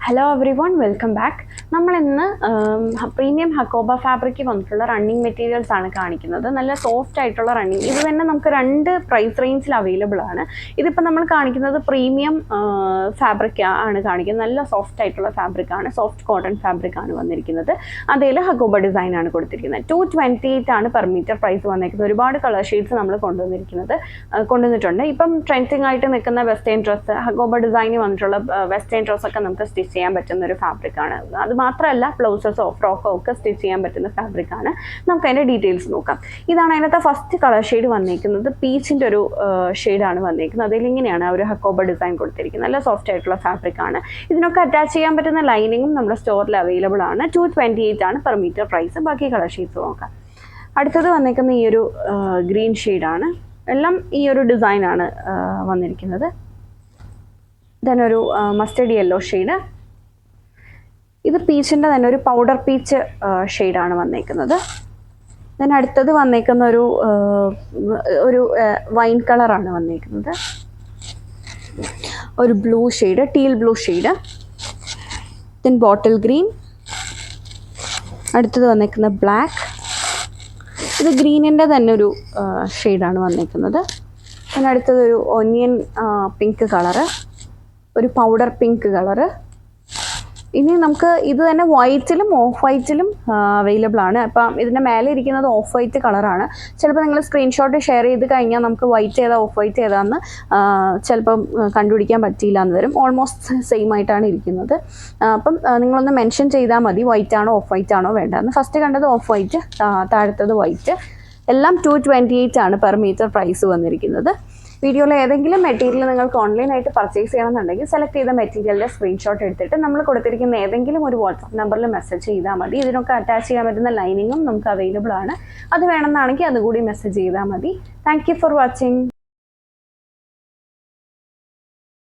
Hello every one, welcome back. നമ്മളിന്ന് premium hakoba ഫാബ്രിക്കിൽ വന്നിട്ടുള്ള റണ്ണിങ് മെറ്റീരിയൽസ് ആണ് കാണിക്കുന്നത്. നല്ല സോഫ്റ്റ് ആയിട്ടുള്ള റണ്ണിങ്. ഇത് തന്നെ നമുക്ക് രണ്ട് പ്രൈസ് റേഞ്ചിൽ അവൈലബിൾ ആണ്. ഇതിപ്പോൾ നമ്മൾ കാണിക്കുന്നത് പ്രീമിയം ഫാബ്രിക് ആണ് കാണിക്കുന്നത്. നല്ല സോഫ്റ്റ് ആയിട്ടുള്ള ഫാബ്രിക് ആണ്, സോഫ്റ്റ് കോട്ടൺ ഫാബ്രിക് ആണ് വന്നിരിക്കുന്നത്. അതിൽ ഹക്കോബ ഡിസൈൻ ആണ് കൊടുത്തിരിക്കുന്നത്. 228 ആണ് പെർ മീറ്റർ പ്രൈസ് വന്നിരിക്കുന്നത്. ഒരുപാട് കളർ ഷെയ്ഡ്സ് നമ്മൾ കൊണ്ടുവന്നിട്ടുണ്ട്. ഇപ്പം ട്രെൻഡിങ് ആയിട്ട് നിൽക്കുന്ന വെസ്റ്റേൺ ഡ്രസ്സ്, ഹക്കോബ ഡിസൈനിൽ വന്നിട്ടുള്ള വെസ്റ്റേൺ ഡ്രസ്സൊക്കെ നമുക്ക് സ്റ്റിച്ച് ചെയ്യാൻ പറ്റുന്ന ഒരു ഫാബ്രിക് ആണ്. അത് മാത്രമല്ല, ബ്ലൗസസോ ഫ്രോക്കോ ഒക്കെ സ്റ്റിച്ച് ചെയ്യാൻ പറ്റുന്ന ഫാബ്രിക് ആണ്. നമുക്ക് അതിൻ്റെ ഡീറ്റെയിൽസ് നോക്കാം. ഇതാണ് അതിനകത്ത് ഫസ്റ്റ് കളർ ഷെയ്ഡ് വന്നിരിക്കുന്നത്. പീച്ചിൻ്റെ ഒരു ഷെയ്ഡാണ് വന്നിരിക്കുന്നത്. അതിലിങ്ങനെയാണ് ഒരു ഹക്കോബ ഡിസൈൻ കൊടുത്തിരിക്കുന്നത്. നല്ല സോഫ്റ്റ് ആയിട്ടുള്ള ഫാബ്രിക് ആണ്. ഇതിനൊക്കെ അറ്റാച്ച് ചെയ്യാൻ പറ്റുന്ന ലൈനിങ്ങും നമ്മുടെ സ്റ്റോറിൽ അവൈലബിൾ ആണ്. 228 ആണ് പെർ മീറ്റർ പ്രൈസ്. ബാക്കി കളർ ഷെയ്ഡ്സ് നോക്കാം. അടുത്തത് വന്നിരിക്കുന്ന ഈ ഒരു ഗ്രീൻ ഷെയ്ഡാണ്. എല്ലാം ഈ ഒരു ഡിസൈനാണ് വന്നിരിക്കുന്നത്. ദെൻ ഒരു മസ്റ്റർഡ് യെല്ലോ ഷെയ്ഡ്. ഇത് പീച്ചിൻ്റെ തന്നെ ഒരു പൗഡർ പീച്ച് ഷെയ്ഡാണ് വന്നേക്കുന്നത്. ദെൻ അടുത്തത് വന്നേക്കുന്ന ഒരു വൈൻ കളറാണ് വന്നേക്കുന്നത്. ഒരു blue shade, teal blue shade. Then bottle green. അടുത്തത് വന്നേക്കുന്ന ബ്ലാക്ക്. ഇത് ഗ്രീനിൻ്റെ തന്നെ ഒരു ഷെയ്ഡാണ് വന്നേക്കുന്നത്. ദെൻ അടുത്തതൊരു ഓനിയൻ പിങ്ക് കളറ്, ഒരു പൗഡർ പിങ്ക് കളറ്. ഇനി നമുക്ക് ഇത് തന്നെ വൈറ്റിലും ഓഫ് വൈറ്റിലും അവൈലബിൾ ആണ്. അപ്പം ഇതിൻ്റെ മേലെ ഇരിക്കുന്നത് ഓഫ് വൈറ്റ് കളറാണ്. ചിലപ്പോൾ നിങ്ങൾ സ്ക്രീൻഷോട്ട് ഷെയർ ചെയ്ത് കഴിഞ്ഞാൽ നമുക്ക് വൈറ്റ് ഏതാ ഓഫ് വൈറ്റ് ഏതാന്ന് ചിലപ്പം കണ്ടുപിടിക്കാൻ പറ്റിയില്ല എന്ന് വരും. ഓൾമോസ്റ്റ് സെയിം ആയിട്ടാണ് ഇരിക്കുന്നത്. അപ്പം നിങ്ങളൊന്ന് മെൻഷൻ ചെയ്താൽ മതി വൈറ്റ് ആണോ ഓഫ് വൈറ്റ് ആണോ വേണ്ടതെന്ന്. ഫസ്റ്റ് കണ്ടത് ഓഫ് വൈറ്റ്, താഴത്തത് വൈറ്റ്. എല്ലാം 228 ആണ് പെർ മീറ്റർ പ്രൈസ് വന്നിരിക്കുന്നത്. വീഡിയോയിൽ ഏതെങ്കിലും മെറ്റീരിയൽ നിങ്ങൾക്ക് ഓൺലൈനായിട്ട് പർച്ചേസ് ചെയ്യണമെന്നുണ്ടെങ്കിൽ സെലക്ട് ചെയ്ത മെറ്റീരിയലിൻ്റെ സ്ക്രീൻഷോട്ട് എടുത്തിട്ട് നമ്മൾ കൊടുത്തിരിക്കുന്ന ഏതെങ്കിലും ഒരു വാട്സപ്പ് നമ്പറിൽ മെസ്സേജ് ചെയ്താൽ മതി. ഇതിനൊക്കെ അറ്റാച്ച് ചെയ്യാൻ പറ്റുന്ന ലൈനിങ്ങും നമുക്ക് അവൈലബിൾ ആണ്. അത് വേണമെന്നാണെങ്കിൽ അതുകൂടി മെസ്സേജ് ചെയ്താൽ മതി. Thank you for watching.